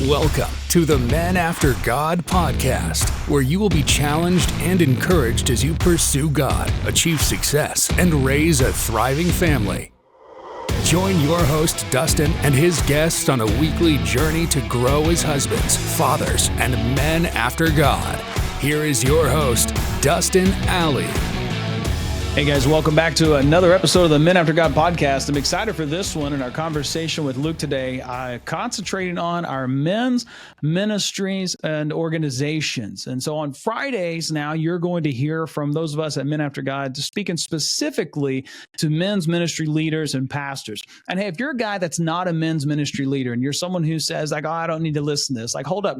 Welcome to the Men After God podcast, where you will be challenged and encouraged as you pursue God, achieve success, and raise a thriving family. Join your host, Dustin, and his guests on a weekly journey to grow as husbands, fathers, and men after God. Here is your host, Dustin Alley. Hey guys, welcome back to another episode of the Men After God podcast. I'm excited for this one and our conversation with Luke today, concentrating on our men's ministries and organizations. And so on Fridays now, you're going to hear from those of us at Men After God speaking specifically to men's ministry leaders and pastors. And hey, if you're a guy that's not a men's ministry leader and you're someone who says like, oh, I don't need to listen to this, like, hold up.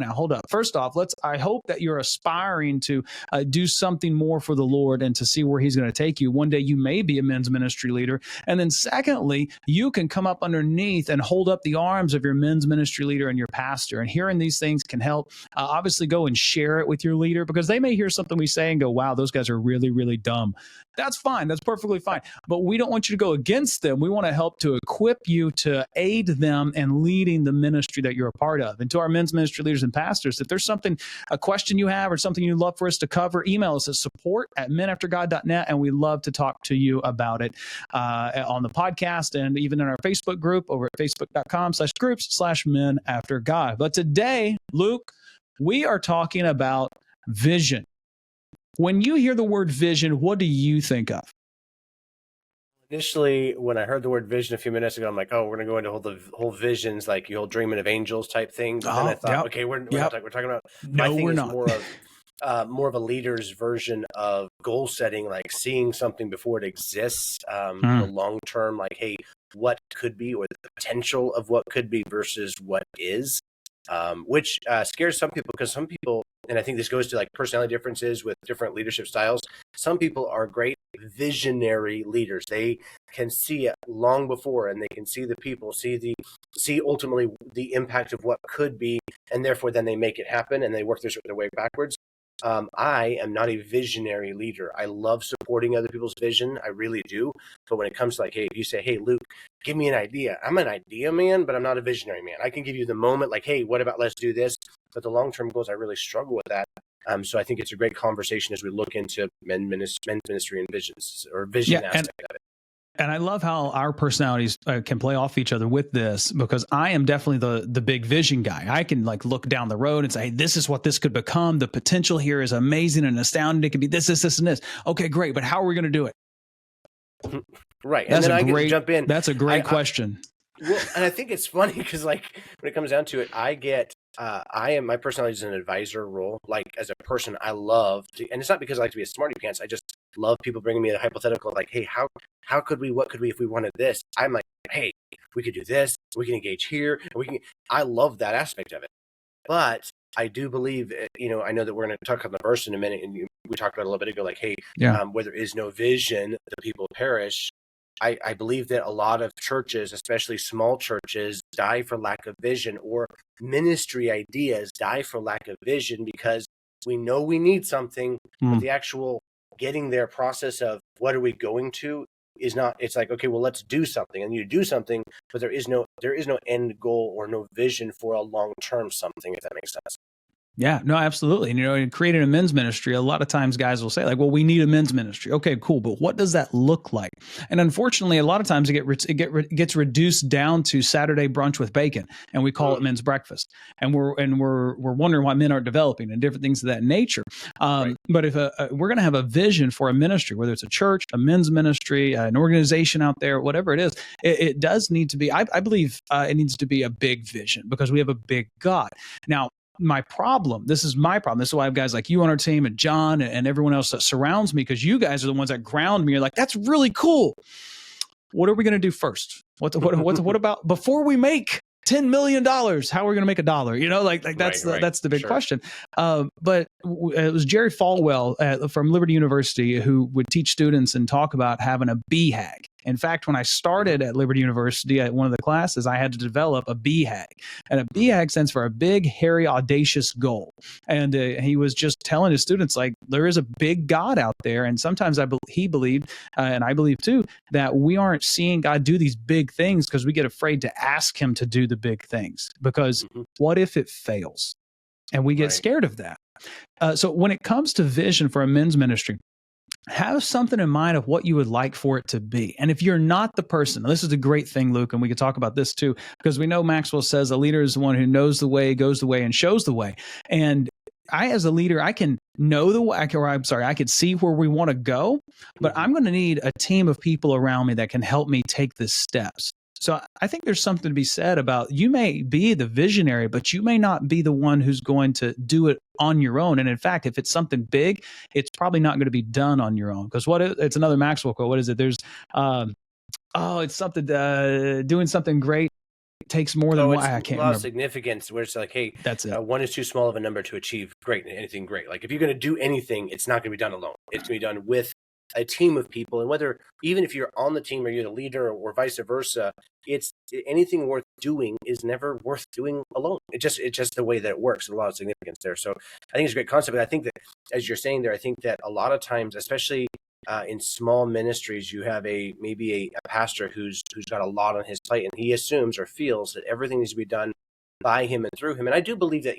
First off, I hope that you're aspiring to do something more for the Lord and to see where he's going to take you. One day you may be a men's ministry leader. And then secondly, you can come up underneath and hold up the arms of your men's ministry leader and your pastor. And hearing these things can help. Obviously, go and share it with your leader because they may hear something we say and go, wow, those guys are really, really dumb. That's fine. That's perfectly fine. But we don't want you to go against them. We want to help to equip you to aid them in leading the ministry that you're a part of. And to our men's ministry leaders and pastors, if there's a question you have or something you'd love for us to cover, email us at support@menaftergod.net, and we love to talk to you about it on the podcast and even in our Facebook group over at facebook.com/groups/menaftergod. But today, Luke, we are talking about vision. When you hear the word vision, what do you think of? Initially, when I heard the word vision a few minutes ago, I'm like, oh, we're going to go into the whole visions, like the whole dreaming of angels type thing. But then I thought, okay, we're talking about, no, we're not. More of a leader's version of goal setting, like seeing something before it exists, the long term, like, hey, what could be, or the potential of what could be versus what is, which scares some people because some people, and I think this goes to like personality differences with different leadership styles. Some people are great visionary leaders. They can see it long before, and they can see the people, see ultimately the impact of what could be, and therefore then they make it happen and they work their way backwards. I am not a visionary leader. I love supporting other people's vision. I really do. But when it comes to like, hey, if you say, hey, Luke, give me an idea. I'm an idea man, but I'm not a visionary man. I can give you the moment like, hey, what about let's do this? But the long-term goals, I really struggle with that. So I think it's a great conversation as we look into men's ministry and visions, or vision aspect of it. And I love how our personalities can play off each other with this, because I am definitely the big vision guy. I can like look down the road and say, hey, this is what this could become. The potential here is amazing and astounding. It could be this, and this. Okay, great. But how are we going to do it? Right. And then I get to jump in. That's a great question. Well, and I think it's funny because like when it comes down to it, my personality is an advisor role. Like as a person, I love to, and it's not because I like to be a smarty pants. I just love people bringing me a hypothetical like, hey, how could we, what could we, if we wanted this? I'm like, hey, we could do this. We can engage here. I love that aspect of it. But I do believe, I know that we're going to talk on the verse in a minute, and we talked about it a little bit ago, like, hey, where there is no vision, the people perish. I believe that a lot of churches, especially small churches, die for lack of vision, or ministry ideas die for lack of vision because we know we need something, but the actual getting there process of what are we going to is not, it's like, okay, well, let's do something, and you do something, but there is no end goal or no vision for a long-term something, if that makes sense. Yeah, no, absolutely. And, in creating a men's ministry, a lot of times guys will say like, well, we need a men's ministry. Okay, cool. But what does that look like? And unfortunately, a lot of times it gets reduced down to Saturday brunch with bacon, and we call it men's breakfast. And we're wondering why men aren't developing and different things of that nature. Right. But if we're going to have a vision for a ministry, whether it's a church, a men's ministry, an organization out there, whatever it is, it does need to be, I believe it needs to be a big vision, because we have a big God. Now, this is my problem. This is why I have guys like you on our team, and John and everyone else that surrounds me, because you guys are the ones that ground me. You're like, that's really cool. What are we going to do first? What about before we make $10 million? How are we going to make $1? That's the big question. But it was Jerry Falwell from Liberty University who would teach students and talk about having a BHAG. In fact, when I started at Liberty University at one of the classes, I had to develop a BHAG. And a BHAG stands for a big, hairy, audacious goal. And he was just telling his students, like, there is a big God out there. And sometimes he believed, and I believe too, that we aren't seeing God do these big things because we get afraid to ask him to do the big things. Because what if it fails? And we get scared of that. So when it comes to vision for a men's ministry, have something in mind of what you would like for it to be. And if you're not the person, this is a great thing, Luke, and we could talk about this too, because we know Maxwell says a leader is the one who knows the way, goes the way, and shows the way. And I, as a leader, I can know the way, I could see where we want to go, but I'm going to need a team of people around me that can help me take the steps. So I think there's something to be said about, you may be the visionary, but you may not be the one who's going to do it on your own. And in fact, if it's something big, it's probably not going to be done on your own. Because it's another Maxwell quote. What is it? There's, it's something, doing something great takes more than one. I can't remember. Significance where it's like, hey, that's it. One is too small of a number to achieve anything great. Like if you're going to do anything, it's not going to be done alone. It's going to be done with a team of people. And whether, even if you're on the team or you're the leader or vice versa, it's anything worth doing is never worth doing alone. It's just the way that it works. There's a lot of significance there. So I think it's a great concept. But I think that, as you're saying there, I think that a lot of times, especially in small ministries, you have maybe a pastor who's got a lot on his plate, and he assumes or feels that everything needs to be done by him and through him. And I do believe that,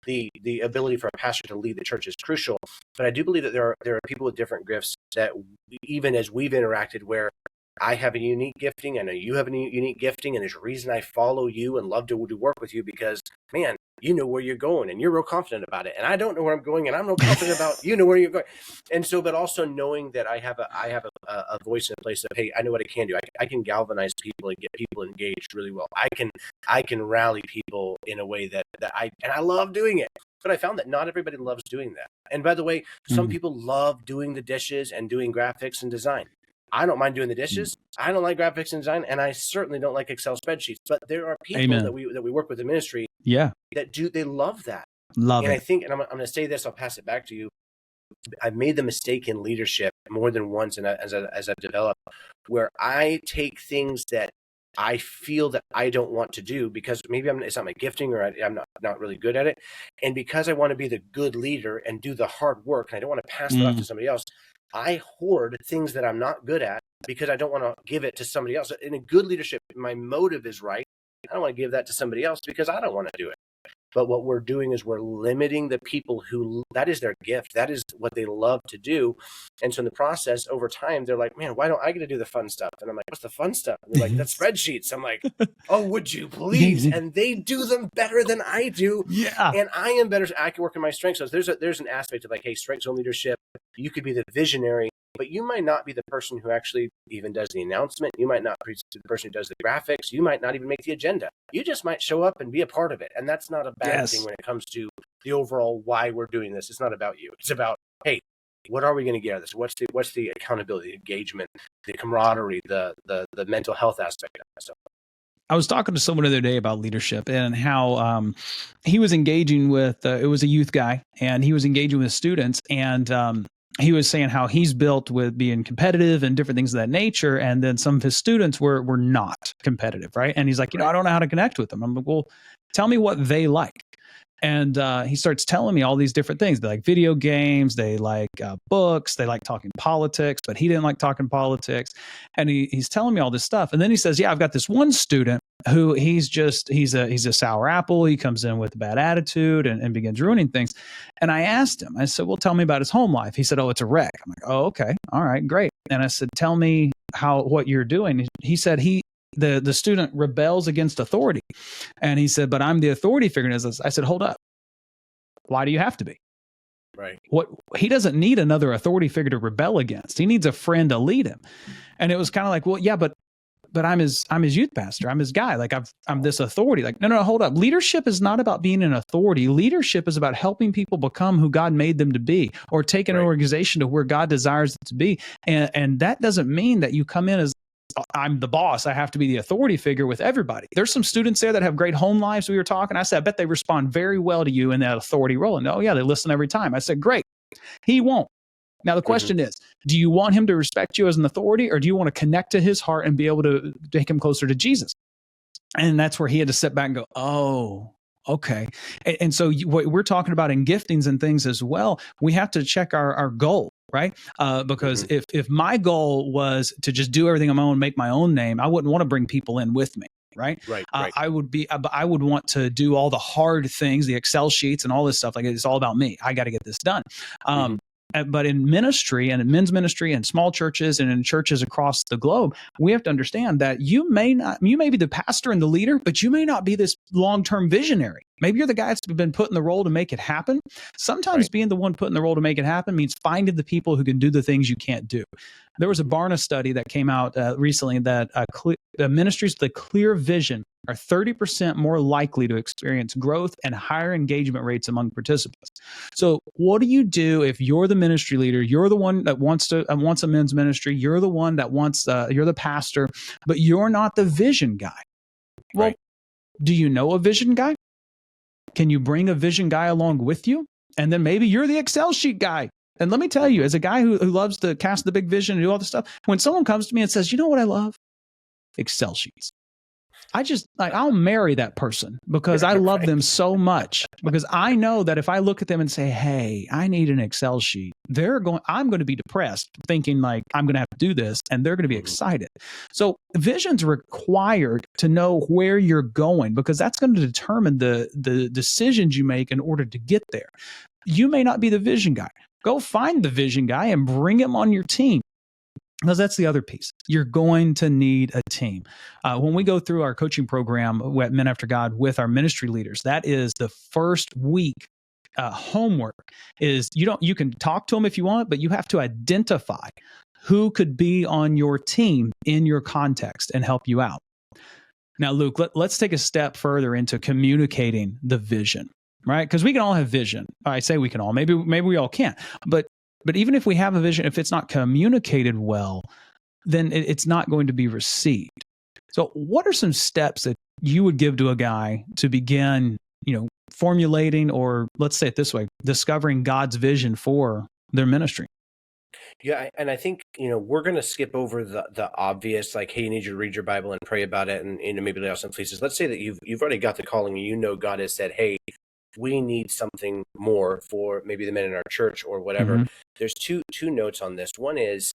the ability for a pastor to lead the church is crucial. But I do believe that there are people with different gifts that, even as we've interacted, where I have a unique gifting, I know you have a unique gifting, and there's a reason I follow you and love to work with you, because, man, you know where you're going and you're real confident about it. And I don't know where I'm going, and I'm real confident about, where you're going. And so, but also knowing that I have a voice in a place of, hey, I know what I can do. I can galvanize people and get people engaged really well. I can rally people in a way that I love doing it. But I found that not everybody loves doing that. And by the way, some people love doing the dishes and doing graphics and design. I don't mind doing the dishes. I don't like graphics and design, and I certainly don't like Excel spreadsheets. But there are people that we work with in ministry, that they love that. And I think, and I'm going to say this, I'll pass it back to you. I've made the mistake in leadership more than once, and as I've developed, where I take things that I feel that I don't want to do because maybe it's not my gifting, or I'm not really good at it, and because I want to be the good leader and do the hard work, and I don't want to pass it off to somebody else, I hoard things that I'm not good at because I don't want to give it to somebody else. In a good leadership, my motive is right. I don't want to give that to somebody else because I don't want to do it. But what we're doing is we're limiting the people who, that is their gift. That is what they love to do. And so in the process, over time, they're like, man, why don't I get to do the fun stuff? And I'm like, what's the fun stuff? And they're like, that's spreadsheets. I'm like, oh, would you please? And they do them better than I do. Yeah. And I am better. I can work on my strengths. So there's an aspect of like, hey, strengths on leadership. You could be the visionary, but you might not be the person who actually even does the announcement. You might not be the person who does the graphics. You might not even make the agenda. You just might show up and be a part of it. And that's not a bad thing when it comes to the overall why we're doing this. It's not about you. It's about, hey, what are we going to get out of this? What's the accountability, the engagement, the camaraderie, the mental health aspect of that stuff? I was talking to someone the other day about leadership and how he was engaging with, it was a youth guy, and he was engaging with students, and he was saying how he's built with being competitive and different things of that nature. And then some of his students were not competitive, right? And he's like, I don't know how to connect with them. I'm like, well, tell me what they like. And he starts telling me all these different things. They like video games, they like books, they like talking politics, but he didn't like talking politics. And he's telling me all this stuff. And then he says, I've got this one student who he's a sour apple. He comes in with a bad attitude and begins ruining things. And I asked him, I said, well, tell me about his home life. He said, oh, it's a wreck. I'm like, oh, okay. All right, great. And I said, tell me what you're doing. He said, the student rebels against authority. And he said, but I'm the authority figure. And I said, hold up. Why do you have to be? Right. He doesn't need another authority figure to rebel against. He needs a friend to lead him. And it was kind of like, well, yeah, but I'm his youth pastor. I'm his guy. Like I'm this authority. Like, no, hold up. Leadership is not about being an authority. Leadership is about helping people become who God made them to be, or taking an organization to where God desires it to be. And that doesn't mean that you come in as, I'm the boss. I have to be the authority figure with everybody. There's some students there that have great home lives. We were talking. I said, I bet they respond very well to you in that authority role. And oh yeah, they listen every time. I said, great. He won't. Now, the question is, do you want him to respect you as an authority, or do you want to connect to his heart and be able to take him closer to Jesus? And that's where he had to sit back and go, oh, okay. And so what we're talking about in giftings and things as well, we have to check our goal, right? Because if my goal was to just do everything on my own, make my own name, I wouldn't want to bring people in with me. Right. I would want to do all the hard things, the Excel sheets and all this stuff. Like, it's all about me. I got to get this done. But in ministry and in men's ministry and small churches and in churches across the globe, we have to understand that you may be the pastor and the leader, but you may not be this long-term visionary. Maybe you're the guy that's been put in the role to make it happen. Sometimes being the one put in the role to make it happen means finding the people who can do the things you can't do. There was a Barna study that came out recently that ministries with a clear vision are 30% more likely to experience growth and higher engagement rates among participants. So what do you do if you're the ministry leader? You're the one that wants a men's ministry. You're the one that you're the pastor, but you're not the vision guy. Well, do you know a vision guy? Can you bring a vision guy along with you? And then maybe you're the Excel sheet guy. And let me tell you, as a guy who loves to cast the big vision and do all this stuff, when someone comes to me and says, you know what I love? Excel sheets. I'll marry that person because I love them so much, because I know that if I look at them and say, hey, I need an Excel sheet, I'm going to be depressed thinking like I'm going to have to do this, and they're going to be excited. So vision's required to know where you're going, because that's going to determine the decisions you make in order to get there. You may not be the vision guy. Go find the vision guy and bring him on your team. Because that's the other piece. You're going to need a team. When we go through our coaching program at Men After God with our ministry leaders, that is the first week homework. Is you can talk to them if you want, but you have to identify who could be on your team in your context and help you out. Now, Luke, let's take a step further into communicating the vision, right? Because we can all have vision. I say we can all. Maybe we all can't. But even if we have a vision, if it's not communicated well, then it's not going to be received. So what are some steps that you would give to a guy to begin, formulating, or let's say it this way, discovering God's vision for their ministry? Yeah, and I think, we're going to skip over the obvious, like, hey, you need to read your Bible and pray about it, and maybe lay out some places. Let's say that you've already got the calling, and God has said, hey, we need something more for maybe the men in our church or whatever. There's two notes on this. One is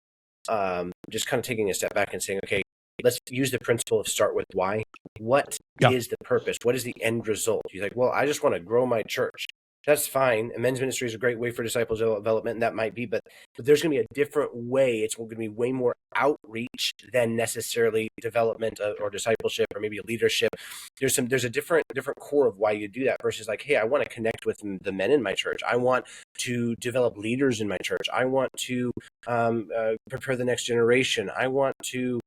just kind of taking a step back and saying, okay, let's use the principle of start with why. What is the purpose? What is the end result? You're like, well, I just want to grow my church. That's fine. And men's ministry is a great way for disciple development, and that might be, but there's going to be a different way. It's going to be way more outreach than necessarily development or discipleship or maybe a leadership. There's a different core of why you do that versus like, hey, I want to connect with the men in my church. I want to develop leaders in my church. I want to prepare the next generation. I want to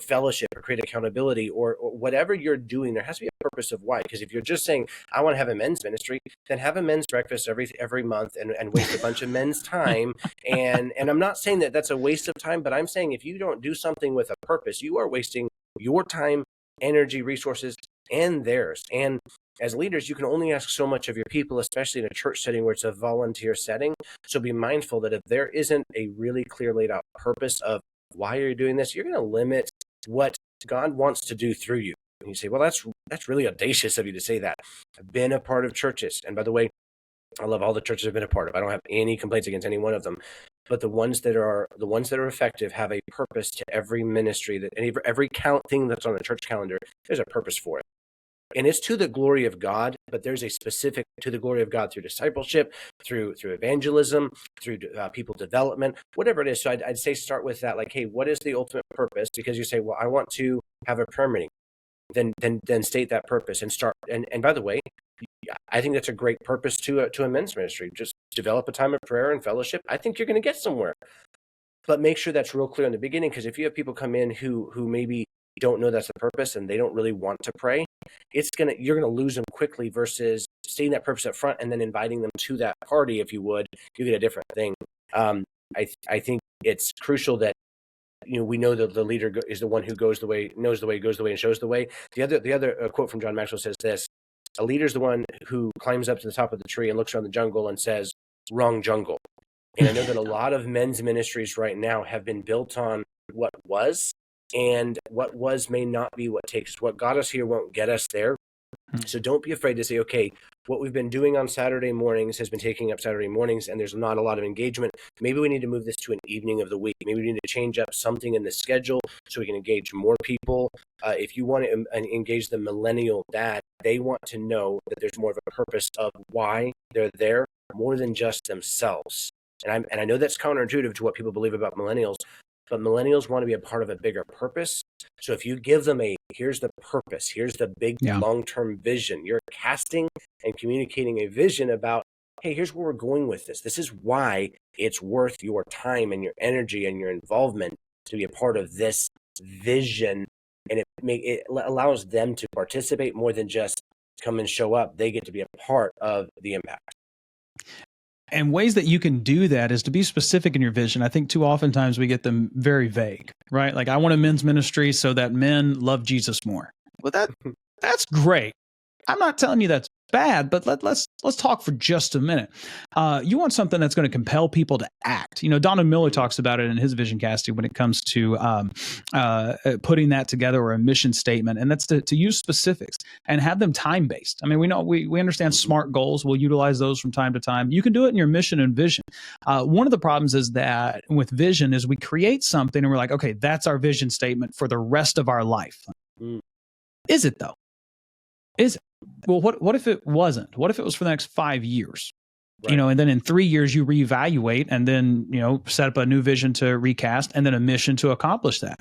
fellowship or create accountability or whatever you're doing. There has to be a purpose of why. Because if you're just saying, I want to have a men's ministry, then have a men's breakfast every month and waste a bunch of men's time. And I'm not saying that that's a waste of time, but I'm saying if you don't do something with a purpose, you are wasting your time, energy, resources, and theirs. And as leaders, you can only ask so much of your people, especially in a church setting where it's a volunteer setting. So be mindful that if there isn't a really clear laid out purpose of why are you doing this, you're going to limit what God wants to do through you. And you say, well, that's really audacious of you to say that. I've been a part of churches. And by the way, I love all the churches I've been a part of. I don't have any complaints against any one of them. But the ones that are effective have a purpose to every ministry, that every thing that's on the church calendar, there's a purpose for it. And it's to the glory of God, but there's a specific to the glory of God through discipleship, through evangelism, through people development, whatever it is. So I'd say start with that, like, hey, what is the ultimate purpose? Because you say, well, I want to have a prayer meeting. Then state that purpose and start. And by the way, I think that's a great purpose to a men's ministry. Just develop a time of prayer and fellowship. I think you're going to get somewhere. But make sure that's real clear in the beginning, because if you have people come in who maybe don't know that's the purpose and they don't really want to pray, you're gonna lose them quickly versus stating that purpose up front and then inviting them to that party. If you get a different thing. I think it's crucial that we know that the leader is the one who knows the way, goes the way, and shows the way. The other quote from John Maxwell says this: a leader is the one who climbs up to the top of the tree and looks around the jungle and says, "Wrong jungle." And I know that a lot of men's ministries right now have been built on what was, and what was may not be what takes us. What got us here won't get us there. So don't be afraid to say, okay, what we've been doing on Saturday mornings has been taking up Saturday mornings, and there's not a lot of engagement. Maybe we need to move this to an evening of the week. Maybe we need to change up something in the schedule so we can engage more people. If you want to engage the millennial dad, they want to know that there's more of a purpose of why they're there, more than just themselves. And I know that's counterintuitive to what people believe about millennials, but millennials want to be a part of a bigger purpose. So if you give them here's the purpose, here's the big long-term vision, you're casting and communicating a vision about, hey, here's where we're going with this. This is why it's worth your time and your energy and your involvement to be a part of this vision. And it allows them to participate more than just come and show up. They get to be a part of the impact. And ways that you can do that is to be specific in your vision. I think too oftentimes we get them very vague, right? Like, I want a men's ministry so that men love Jesus more. Well, that's great. I'm not telling you that's bad, but let's talk for just a minute. You want something that's going to compel people to act. Donald Miller talks about it in his vision casting when it comes to putting that together, or a mission statement, and that's to use specifics and have them time-based. I mean, we understand SMART goals. We'll utilize those from time to time. You can do it in your mission and vision. One of the problems is that with vision is we create something and we're like, okay, that's our vision statement for the rest of our life. Is it though? Is it? Well, what if it wasn't? What if it was for the next 5 years? Right. And then in 3 years you reevaluate, and then, set up a new vision to recast, and then a mission to accomplish that.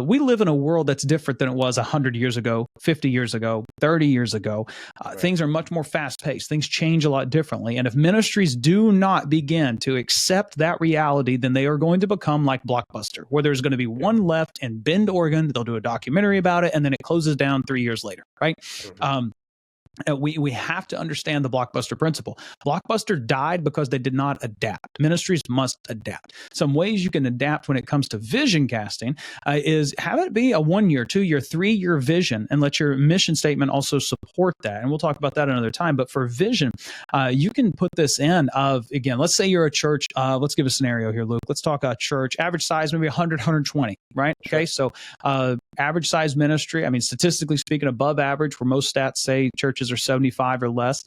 We live in a world that's different than it was 100 years ago, 50 years ago, 30 years ago. Right. Things are much more fast paced. Things change a lot differently. And if ministries do not begin to accept that reality, then they are going to become like Blockbuster, where there's going to be one left in Bend, Oregon. They'll do a documentary about it, and then it closes down 3 years later. Right. Mm-hmm. We have to understand the Blockbuster principle. Blockbuster died because they did not adapt. Ministries must adapt. Some ways you can adapt when it comes to vision casting is have it be a 1 year, 2 year, 3 year vision, and let your mission statement also support that. And we'll talk about that another time. But for vision, you can put this in of, again, let's say you're a church. Let's give a scenario here, Luke. Let's talk a church, average size, maybe 100, 120, right? Sure. Okay, so average size ministry, I mean, statistically speaking, above average, where most stats say churches are 75 or less.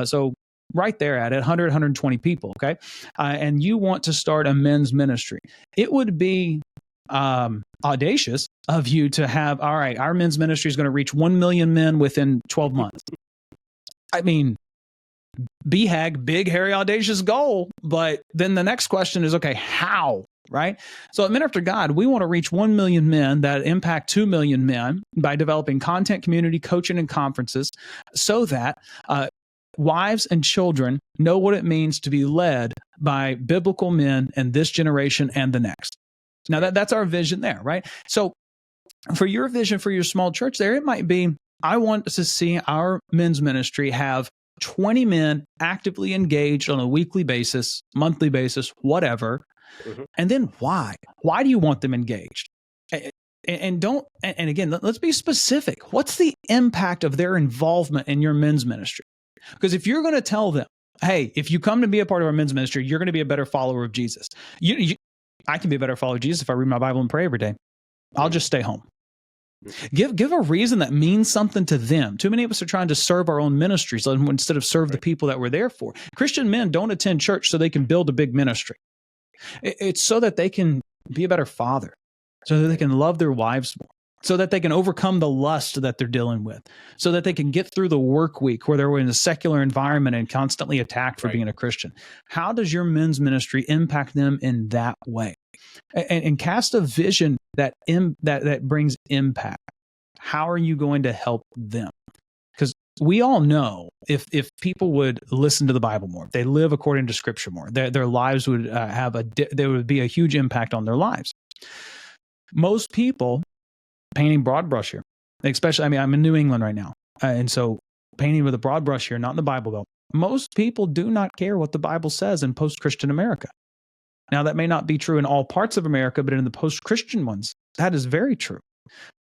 So right there at it, 100, 120 people, okay? And you want to start a men's ministry. It would be audacious of you to have, all right, our men's ministry is going to reach 1 million men within 12 months. I mean, BHAG, big, hairy, audacious goal. But then the next question is, okay, how? Right? So at Men After God, we want to reach 1 million men that impact 2 million men by developing content, community, coaching, and conferences so that wives and children know what it means to be led by biblical men in this generation and the next. Now, that's our vision there, right? So for your vision for your small church there, it might be, I want to see our men's ministry have 20 men actively engaged on a weekly basis, monthly basis, whatever. Mm-hmm. And then why? Why do you want them engaged? And again, let's be specific. What's the impact of their involvement in your men's ministry? Because if you're going to tell them, hey, if you come to be a part of our men's ministry, you're going to be a better follower of Jesus. I can be a better follower of Jesus if I read my Bible and pray every day. I'll just stay home. Give a reason that means something to them. Too many of us are trying to serve our own ministries instead of serve the people that we're there for. Christian men don't attend church so they can build a big ministry. It's so that they can be a better father, so that they can love their wives more, so that they can overcome the lust that they're dealing with, so that they can get through the work week where they're in a secular environment and constantly attacked for being a Christian. How does your men's ministry impact them in that way? And cast a vision that brings impact. How are you going to help them? Because we all know if people would listen to the Bible more, if they live according to Scripture more, their lives would there would be a huge impact on their lives. Most people, painting broad brush here, especially, I mean, I'm in New England right now, and so painting with a broad brush here, not in the Bible Belt. Most people do not care what the Bible says in post-Christian America. Now, that may not be true in all parts of America, but in the post-Christian ones, that is very true.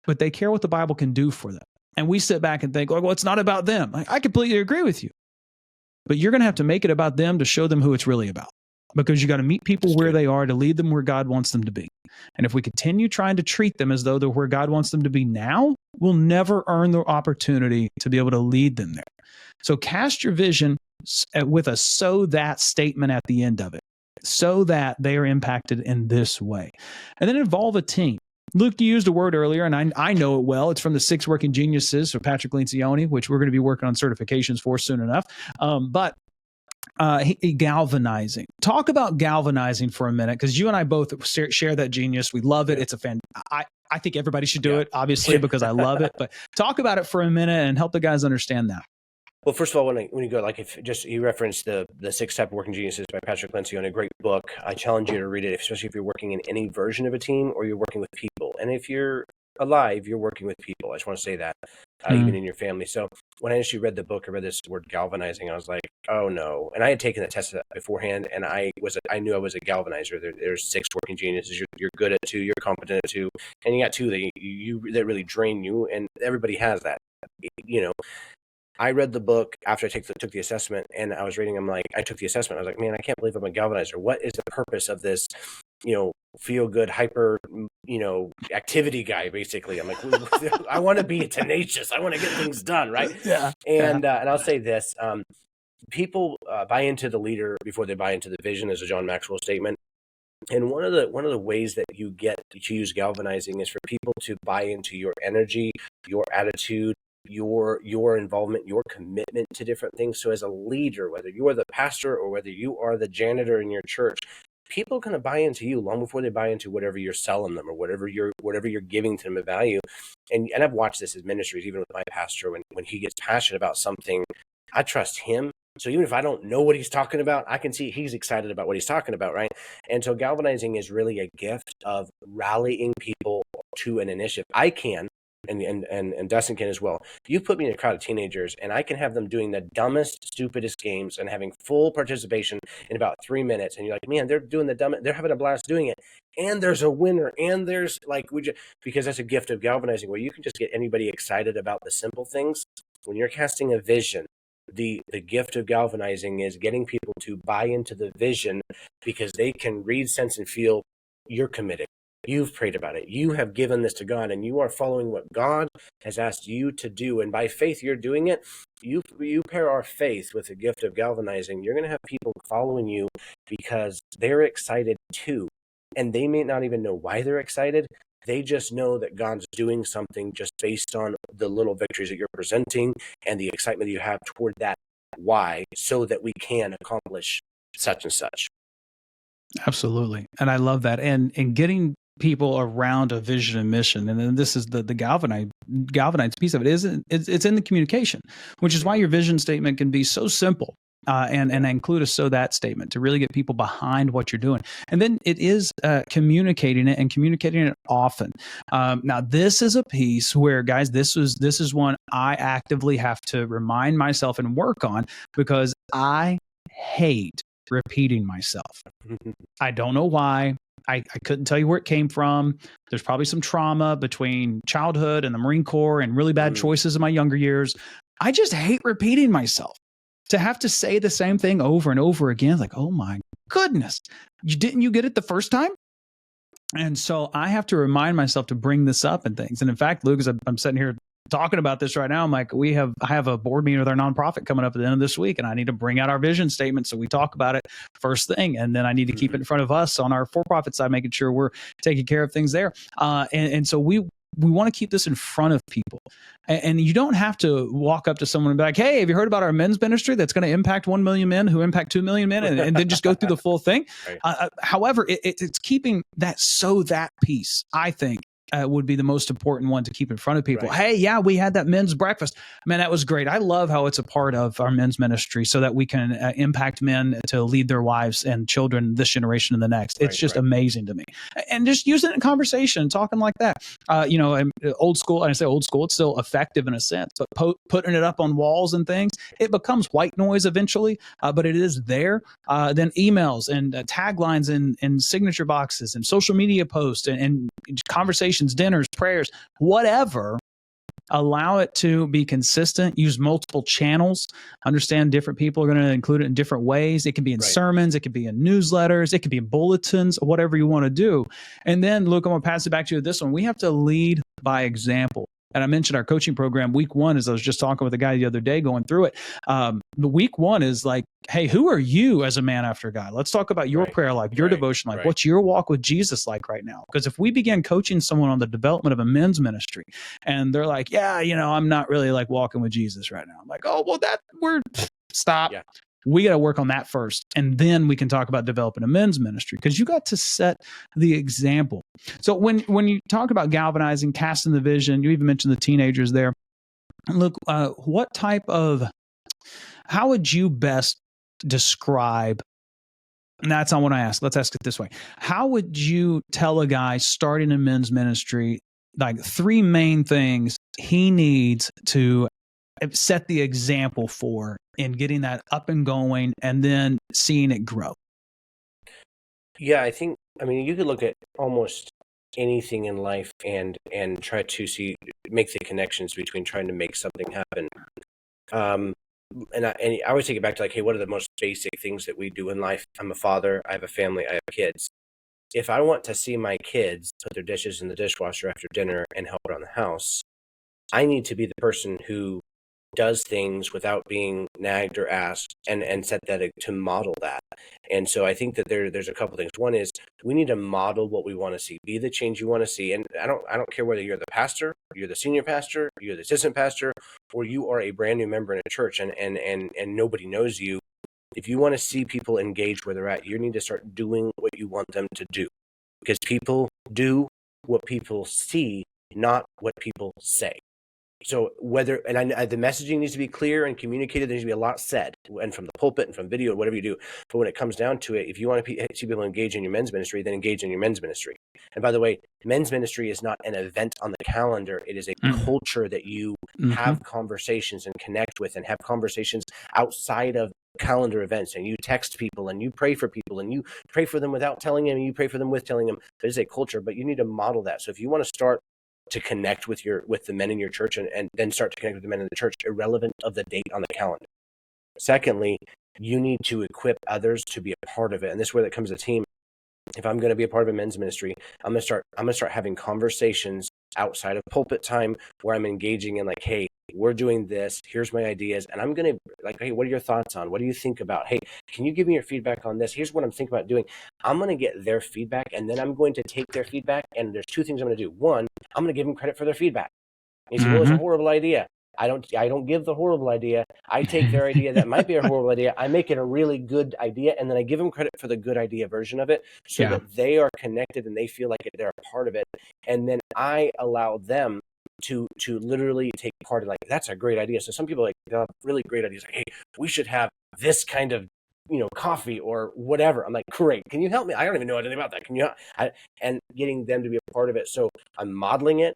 But they care what the Bible can do for them. And we sit back and think, well, it's not about them. I completely agree with you. But you're going to have to make it about them to show them who it's really about. because you got to meet people where they are to lead them where God wants them to be. And if we continue trying to treat them as though they're where God wants them to be now, we'll never earn the opportunity to be able to lead them there. So cast your vision with a "so that" statement at the end of it, so that they are impacted in this way. And then involve a team. Luke, you used a word earlier, and I know it well. It's from the 6 Working Geniuses of Patrick Lencioni, which we're going to be working on certifications for soon enough. But galvanizing. Talk about galvanizing for a minute, because you and I both share that genius. We love it. It's a fan. I think everybody should do it, obviously, because I love it. But talk about it for a minute and help the guys understand that. Well, first of all, when you go, like, if just you referenced the 6 Type of Working Geniuses by Patrick Lencioni, a great book. I challenge you to read it, especially if you're working in any version of a team or you're working with people. And if you're alive, you're working with people. I just want to say that, even in your family. So when I initially read the book, I read this word galvanizing. I was like, oh no. And I had taken the test beforehand, and I knew I was a galvanizer. There's 6 working geniuses. You're good at 2, you're competent at 2, and you got 2 that really drain you, and everybody has that. I read the book after I took the assessment, and I was reading. I took the assessment. I was like, man, I can't believe I'm a galvanizer. What is the purpose of this, feel good, hyper, activity guy, basically? I'm like, I want to be tenacious. I want to get things done. Right. Yeah. And I'll say this, people buy into the leader before they buy into the vision, is a John Maxwell statement. And one of the ways that you get to use galvanizing is for people to buy into your energy, your attitude, your involvement, your commitment to different things. So as a leader, whether you are the pastor or whether you are the janitor in your church, people are going to buy into you long before they buy into whatever you're selling them or whatever you're giving to them a value. And I've watched this as ministries, even with my pastor, when he gets passionate about something, I trust him. So even if I don't know what he's talking about, I can see he's excited about what he's talking about, right? And so galvanizing is really a gift of rallying people to an initiative. I can, and Dustin can as well. You put me in a crowd of teenagers, and I can have them doing the dumbest, stupidest games and having full participation in about 3 minutes. And you're like, man, they're doing the dumbest, they're having a blast doing it. And there's a winner, and there's because that's a gift of galvanizing, where you can just get anybody excited about the simple things. When you're casting a vision, the gift of galvanizing is getting people to buy into the vision, because they can read, sense, and feel you're committed. You've prayed about it. You have given this to God, and you are following what God has asked you to do. And by faith, you're doing it. You pair our faith with the gift of galvanizing. You're going to have people following you because they're excited too. And they may not even know why they're excited. They just know that God's doing something just based on the little victories that you're presenting and the excitement that you have toward that why, so that we can accomplish such and such. Absolutely. And I love that. And getting people around a vision and mission. And then this is the galvanized piece of it. It's in the communication, which is why your vision statement can be so simple. And include a "so that" statement to really get people behind what you're doing. And then it is communicating it often. Now, this is a piece where, guys, this is one I actively have to remind myself and work on, because I hate repeating myself. I don't know why. I couldn't tell you where it came from. There's probably some trauma between childhood and the Marine Corps and really bad choices in my younger years. I just hate repeating myself. To have to say the same thing over and over again, like, oh my goodness, didn't you get it the first time? And so I have to remind myself to bring this up and things. And in fact, Luke, as I'm sitting here talking about this right now, I'm like, I have a board meeting with our nonprofit coming up at the end of this week, and I need to bring out our vision statement so we talk about it first thing, and then I need to keep it in front of us on our for-profit side, making sure we're taking care of things there. And so we want to keep this in front of people. And you don't have to walk up to someone and be like, hey, have you heard about our men's ministry that's going to impact 1 million men who impact 2 million men, and then just go through the full thing. Right. However, it's keeping that "so that" piece, I think, would be the most important one to keep in front of people. Right. Hey, yeah, we had that men's breakfast. Man, that was great. I love how it's a part of our men's ministry so that we can impact men to lead their wives and children this generation and the next. It's just amazing to me. And just using it in conversation, talking like that. Old school, and I say old school, it's still effective in a sense, but putting it up on walls and things, it becomes white noise eventually, but it is there. Then emails and taglines and signature boxes and social media posts and conversations, dinners, prayers, whatever. allow it to be consistent, use multiple channels, understand different people are going to include it in different ways. It can be in sermons, it could be in newsletters, it could be in bulletins, whatever you want to do. And then, Luke, I'm going to pass it back to you with this one. We have to lead by example. And I mentioned our coaching program, week one, as I was just talking with a guy the other day going through it. The week one is like, hey, who are you as a man after God? Let's talk about your prayer life, your devotion life. What's your walk with Jesus like right now? Because if we begin coaching someone on the development of a men's ministry and they're like, yeah, I'm not really like walking with Jesus right now. I'm like, oh, well, stop. Yeah. We got to work on that first. And then we can talk about developing a men's ministry, because you got to set the example. So when you talk about galvanizing, casting the vision, you even mentioned the teenagers there. Look, how would you best describe, and that's I want to ask, let's ask it this way. How would you tell a guy starting a men's ministry, like 3 main things he needs to set the example for in getting that up and going and then seeing it grow? Yeah, I mean, you could look at almost anything in life and try to make the connections between trying to make something happen. And I always take it back to like, hey, what are the most basic things that we do in life? I'm a father, I have a family, I have kids. If I want to see my kids put their dishes in the dishwasher after dinner and help around the house, I need to be the person who does things without being nagged or asked, and set that to model that. And so I think that there's a couple things. One is we need to model what we want to see, be the change you want to see. And I don't care whether you're the pastor, you're the senior pastor, you're the assistant pastor, or you are a brand new member in a church and nobody knows you. If you want to see people engage where they're at, you need to start doing what you want them to do, because people do what people see, not what people say. So the messaging needs to be clear and communicated. There needs to be a lot said, and from the pulpit and from video, whatever you do. But when it comes down to it, if you want to see people engage in your men's ministry, then engage in your men's ministry. And by the way, men's ministry is not an event on the calendar. It is a culture that you have conversations and connect with, and have conversations outside of calendar events, and you text people and you pray for people and you pray for them without telling them, and you pray for them with telling them. It is a culture, but you need to model that. So if you want to start to connect with the men in your church, and then start to connect with the men in the church, irrelevant of the date on the calendar. Secondly, you need to equip others to be a part of it. And this is where that comes to team. If I'm going to be a part of a men's ministry, I'm going to start having conversations outside of pulpit time where I'm engaging in like, hey, we're doing this, here's my ideas. And I'm going to like, hey, what are your thoughts on? What do you think about? Hey, can you give me your feedback on this? Here's what I'm thinking about doing. I'm going to get their feedback, and then I'm going to take their feedback. And there's 2 things I'm going to do. One, I'm going to give them credit for their feedback. You say, well, it's a horrible idea. I don't give the horrible idea. I take their idea that might be a horrible idea. I make it a really good idea, and then I give them credit for the good idea version of it, so that they are connected and they feel like they're a part of it. And then I allow them to literally take part in, like, that's a great idea. So some people they'll have really great ideas, like, hey, we should have this kind of coffee or whatever. I'm like, great. Can you help me? I don't even know anything about that. Can you? And getting them to be a part of it. So I'm modeling it.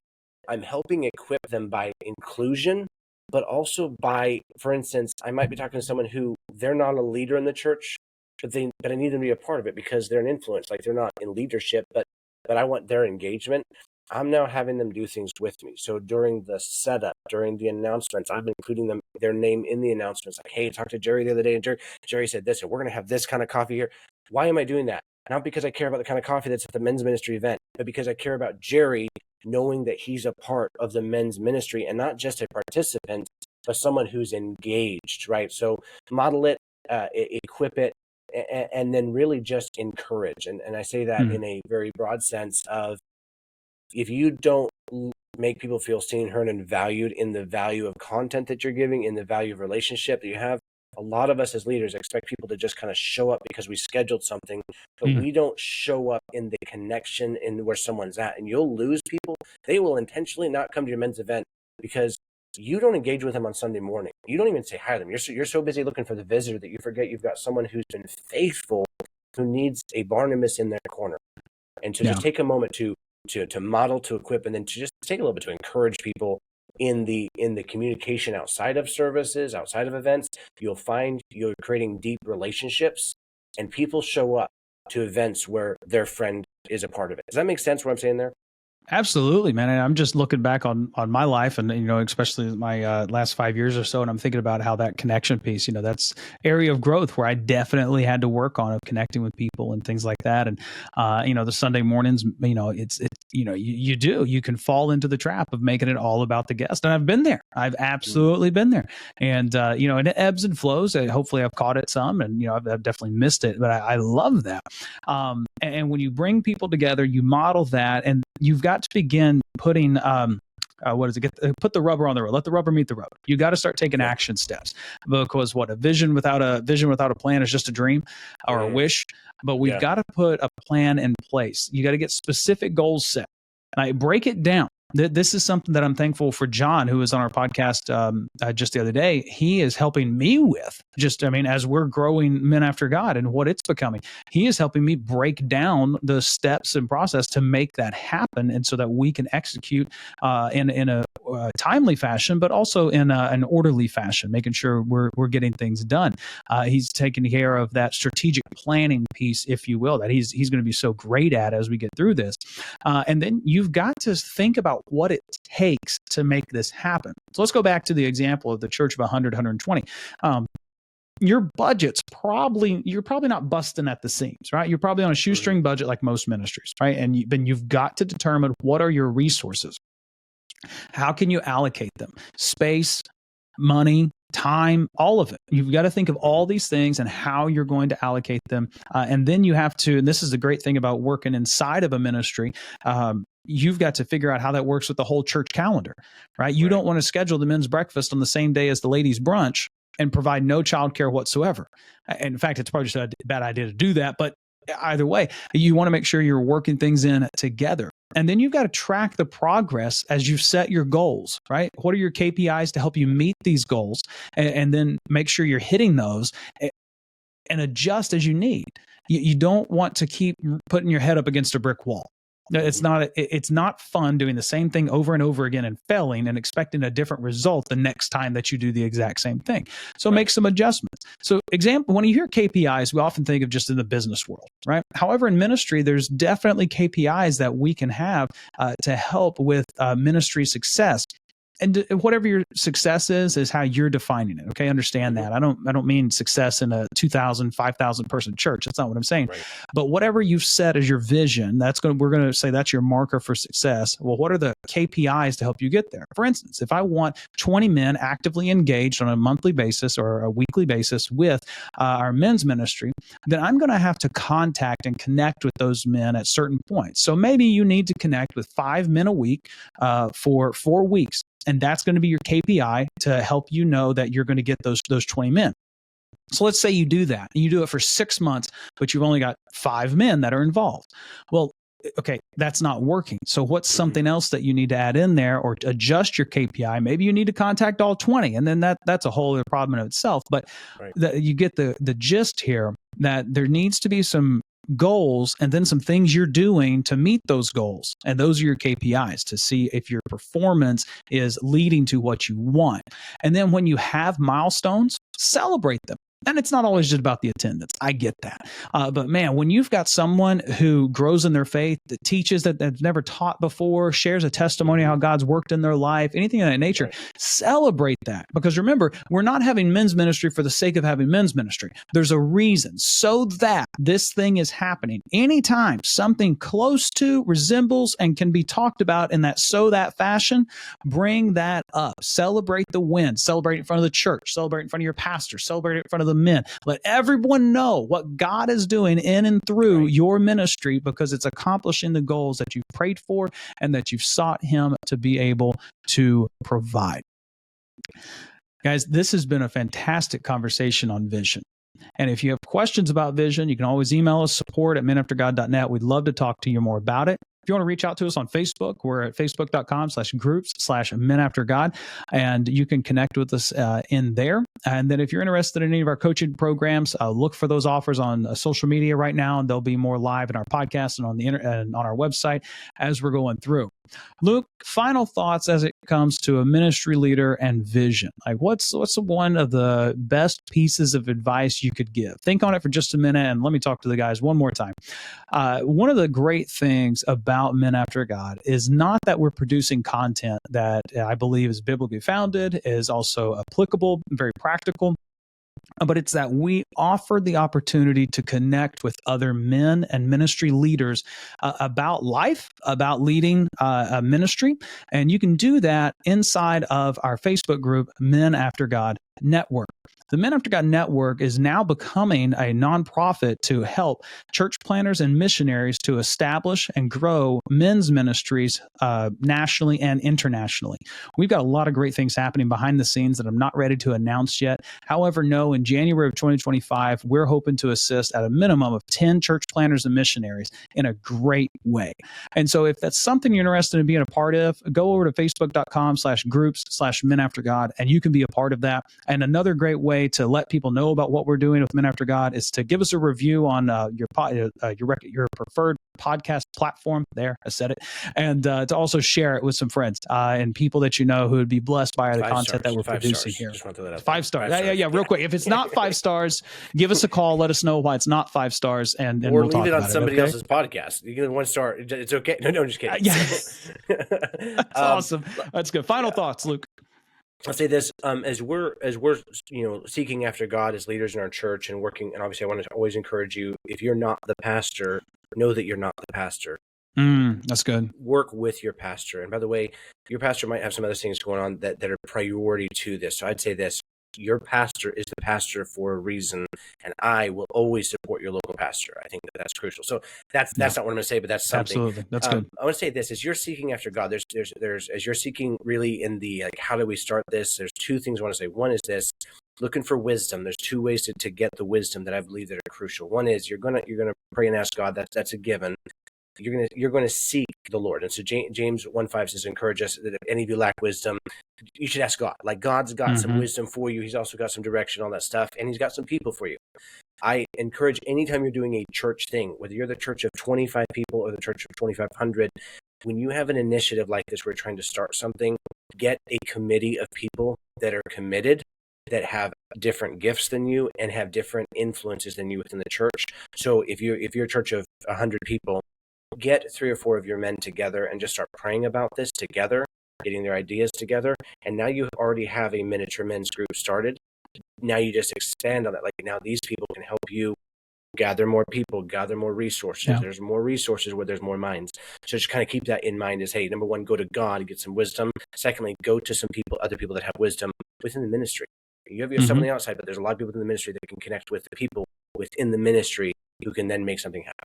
I'm helping equip them by inclusion, but also by, for instance, I might be talking to someone who they're not a leader in the church, but I need them to be a part of it because they're an influence. Like, they're not in leadership, but I want their engagement. I'm now having them do things with me. So during the setup, during the announcements, I'm including their name in the announcements. Like, hey, I talked to Jerry the other day, and Jerry said this, and we're going to have this kind of coffee here. Why am I doing that? Not because I care about the kind of coffee that's at the men's ministry event, but because I care about Jerry knowing that he's a part of the men's ministry, and not just a participant, but someone who's engaged, right? So model it, equip it, and then really just encourage. And I say that in a very broad sense of, if you don't make people feel seen, heard, and valued in the value of content that you're giving, in the value of relationship that you have, a lot of us as leaders expect people to just kind of show up because we scheduled something, but we don't show up in the connection in where someone's at. And you'll lose people. They will intentionally not come to your men's event because you don't engage with them on Sunday morning. You don't even say hi to them. You're so busy looking for the visitor that you forget you've got someone who's been faithful, who needs a Barnabas in their corner. And to just take a moment to model, to equip, and then to just take a little bit to encourage people in the communication outside of services, outside of events. You'll find you're creating deep relationships, and people show up to events where their friend is a part of it. Does that make sense what I'm saying there? Absolutely, man. And I'm just looking back on my life, and especially my last 5 years or so, and I'm thinking about how that connection piece. That's area of growth where I definitely had to work on, of connecting with people and things like that. And the Sunday mornings, you can fall into the trap of making it all about the guest, and I've been there. I've absolutely been there, and and it ebbs and flows. Hopefully, I've caught it some, and I've definitely missed it, but I love that. And when you bring people together, you model that, and you've got to begin putting put the rubber on the road. Let the rubber meet the road. You got to start taking action steps, because a vision without a plan is just a dream or a wish. But we've got to put a plan in place. You got to get specific goals set. And I break it down. This is something that I'm thankful for John, who was on our podcast just the other day. He is helping me with as we're growing Men After God and what it's becoming. He is helping me break down the steps and process to make that happen, and so that we can execute in a timely fashion, but also in an orderly fashion, making sure we're getting things done. He's taking care of that strategic planning piece, if you will, that he's going to be so great at as we get through this. And then you've got to think about what it takes to make this happen. So let's go back to the example of the church of 100, 120. Your budget's you're probably not busting at the seams, right? You're probably on a shoestring budget like most ministries, right? And then you've got to determine what are your resources. How can you allocate them? Space, money, time, all of it. You've got to think of all these things and how you're going to allocate them. And then you have to, and this is the great thing about working inside of a ministry, you've got to figure out how that works with the whole church calendar, right? You don't want to schedule the men's breakfast on the same day as the ladies' brunch and provide no childcare whatsoever. And in fact, it's probably just a bad idea to do that. But either way, you want to make sure you're working things in together. And then you've got to track the progress as you set your goals, right? What are your KPIs to help you meet these goals? And then make sure you're hitting those and adjust as you need. You don't want to keep putting your head up against a brick wall. It's not fun doing the same thing over and over again and failing and expecting a different result the next time that you do the exact same thing. So make some adjustments. So when you hear KPIs, we often think of just in the business world, right? However, in ministry, there's definitely KPIs that we can have to help with ministry success. And whatever your success is how you're defining it. Okay, understand that. I don't mean success in a 2,000, 5,000 person church. That's not what I'm saying. Right. But whatever you've set as your vision, we're going to say that's your marker for success. Well, what are the KPIs to help you get there? For instance, if I want 20 men actively engaged on a monthly basis or a weekly basis with our men's ministry, then I'm going to have to contact and connect with those men at certain points. So maybe you need to connect with 5 men a week for 4 weeks. And that's going to be your KPI to help you know that you're going to get those 20 men. So let's say you do that. And you do it for 6 months, but you've only got 5 men that are involved. Well, okay, that's not working. So what's something else that you need to add in there or adjust your KPI? Maybe you need to contact all 20, and then that's a whole other problem in itself. But you get the gist here that there needs to be some goals and then some things you're doing to meet those goals. And those are your KPIs to see if your performance is leading to what you want. And then when you have milestones, celebrate them. And it's not always just about the attendance. I get that. But man, when you've got someone who grows in their faith, that teaches that they've never taught before, shares a testimony how God's worked in their life, anything of that nature, celebrate that. Because remember, we're not having men's ministry for the sake of having men's ministry. There's a reason so that this thing is happening. Anytime something close to, resembles, and can be talked about in that fashion, bring that up. Celebrate the win. Celebrate in front of the church. Celebrate in front of your pastor. Celebrate in front of the men. Let everyone know what God is doing in and through your ministry, because it's accomplishing the goals that you've prayed for and that you've sought Him to be able to provide. Guys, this has been a fantastic conversation on vision. And if you have questions about vision, you can always email us, support@menaftergod.net. We'd love to talk to you more about it. If you want to reach out to us on Facebook, we're at facebook.com/groups/menaftergod, and you can connect with us in there. And then if you're interested in any of our coaching programs, look for those offers on social media right now, and they'll be more live in our podcast and on the and on our website as we're going through. Luke, final thoughts as it comes to a ministry leader and vision. Like what's one of the best pieces of advice you could give? Think on it for just a minute and let me talk to the guys one more time. One of the great things about Men After God is not that we're producing content that I believe is biblically founded, is also applicable, very practical, but it's that we offer the opportunity to connect with other men and ministry leaders about life, about leading a ministry. And you can do that inside of our Facebook group, Men After God Network. The Men After God Network is now becoming a nonprofit to help church planners and missionaries to establish and grow men's ministries nationally and internationally. We've got a lot of great things happening behind the scenes that I'm not ready to announce yet. However, no, in January of 2025, we're hoping to assist at a minimum of 10 church planners and missionaries in a great way. And so if that's something you're interested in being a part of, go over to facebook.com/groups/Men After God, and you can be a part of that. And another great way to let people know about what we're doing with Men After God is to give us a review on your preferred podcast platform. There, I said it. And to also share it with some friends and people that you know who would be blessed by the content that we're producing here. Just want to throw that out 5 stars. Yeah. Real quick. If it's not 5 stars, give us a call. Let us know why it's not 5 stars, and or we'll talk leave it on about somebody okay? else's podcast. You give it 1 star. It's okay. No, I'm just kidding. Yes. That's awesome. That's good. Final thoughts, Luke. I'll say this: as we're seeking after God as leaders in our church and working, and obviously I want to always encourage you: if you're not the pastor, know that you're not the pastor. That's good. Work with your pastor, and by the way, your pastor might have some other things going on that are priority to this. So I'd say this: your pastor is the pastor for a reason, and I will always support your local pastor. I think that's crucial. So that's not what I'm going to say, but that's something. Absolutely, that's good. I want to say this: as you're seeking after God, there's as you're seeking really in the how do we start this? There's 2 things I want to say. One is this: looking for wisdom. There's 2 ways to get the wisdom that I believe that are crucial. One is you're gonna pray and ask God. That's a given. You're gonna seek the Lord. And so James 1:5 says, encourage us that if any of you lack wisdom, you should ask God. Like God's got some wisdom for you. He's also got some direction, all that stuff, and he's got some people for you. I encourage anytime you're doing a church thing, whether you're the church of 25 people or the church of 2,500, when you have an initiative like this, where you're trying to start something, get a committee of people that are committed, that have different gifts than you and have different influences than you within the church. So if you're a church of 100 people, get 3 or 4 of your men together and just start praying about this together, getting their ideas together. And now you already have a miniature men's group started. Now you just expand on that. Like now these people can help you gather more people, gather more resources. Yeah. There's more resources where there's more minds. So just kind of keep that in mind as, hey, number 1, go to God, get some wisdom. Secondly, go to some people, other people that have wisdom within the ministry. You have yourself on the outside, but there's a lot of people in the ministry that can connect with the people within the ministry who can then make something happen.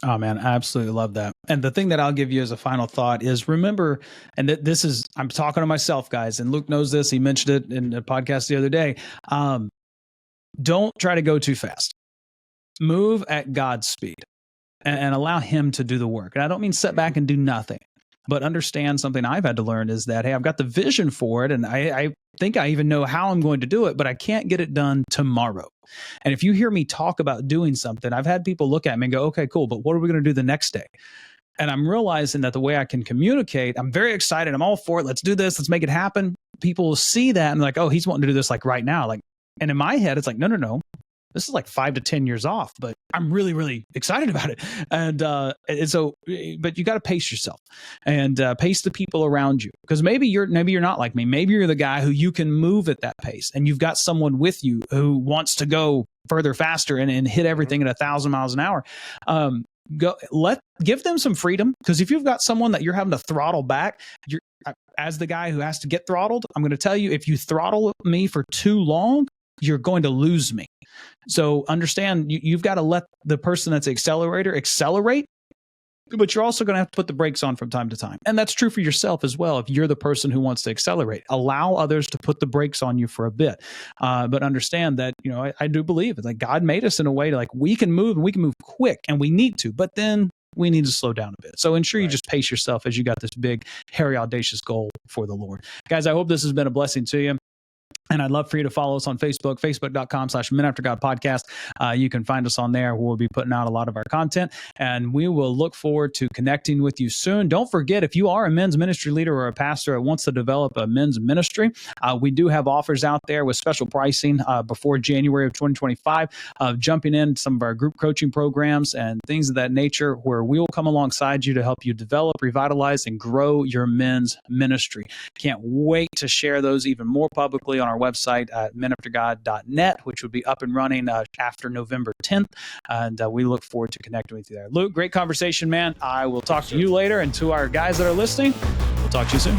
Oh man, I absolutely love that. And the thing that I'll give you as a final thought is remember, and this is, I'm talking to myself, guys, and Luke knows this. He mentioned it in a podcast the other day. Don't try to go too fast. Move at God's speed and allow him to do the work. And I don't mean sit back and do nothing, but understand something I've had to learn is that, hey, I've got the vision for it. And I think I even know how I'm going to do it, but I can't get it done tomorrow. And if you hear me talk about doing something, I've had people look at me and go, okay, cool, but what are we going to do the next day? And I'm realizing that the way I can communicate, I'm very excited. I'm all for it. Let's do this. Let's make it happen. People will see that and like, oh, he's wanting to do this like right now. And in my head, it's like, no. This is like 5 to 10 years off, but I'm really, really excited about it. And so, but you got to pace yourself and pace the people around you, because maybe you're not like me. Maybe you're the guy who you can move at that pace, and you've got someone with you who wants to go further, faster, and hit everything at 1,000 miles an hour. Give them some freedom, because if you've got someone that you're having to throttle back, as the guy who has to get throttled, I'm going to tell you, if you throttle me for too long, you're going to lose me. So understand, you've got to let the person that's the accelerator accelerate, but you're also going to have to put the brakes on from time to time. And that's true for yourself as well. If you're the person who wants to accelerate, allow others to put the brakes on you for a bit. But understand that, I do believe it's like God made us in a way to like, we can move and we can move quick and we need to, but then we need to slow down a bit. So ensure you just pace yourself as you got this big, hairy, audacious goal for the Lord. Guys, I hope this has been a blessing to you. And I'd love for you to follow us on Facebook, facebook.com/Men After God Podcast. You can find us on there. We'll be putting out a lot of our content, and we will look forward to connecting with you soon. Don't forget, if you are a men's ministry leader or a pastor that wants to develop a men's ministry, we do have offers out there with special pricing before January of 2025 of jumping in some of our group coaching programs and things of that nature, where we will come alongside you to help you develop, revitalize, and grow your men's ministry. Can't wait to share those even more publicly on our website at menaftergod.net, which will be up and running after November 10th. And we look forward to connecting with you there. Luke, great conversation, man. I will talk to you later. And to our guys that are listening, we'll talk to you soon.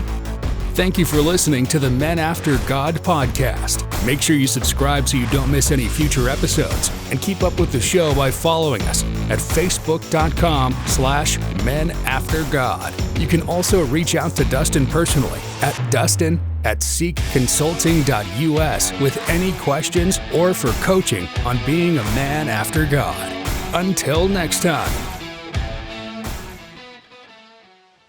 Thank you for listening to the Men After God podcast. Make sure you subscribe so you don't miss any future episodes, and keep up with the show by following us at facebook.com/menaftergod. You can also reach out to Dustin personally at dustin@seekconsulting.us with any questions or for coaching on being a man after God. Until next time.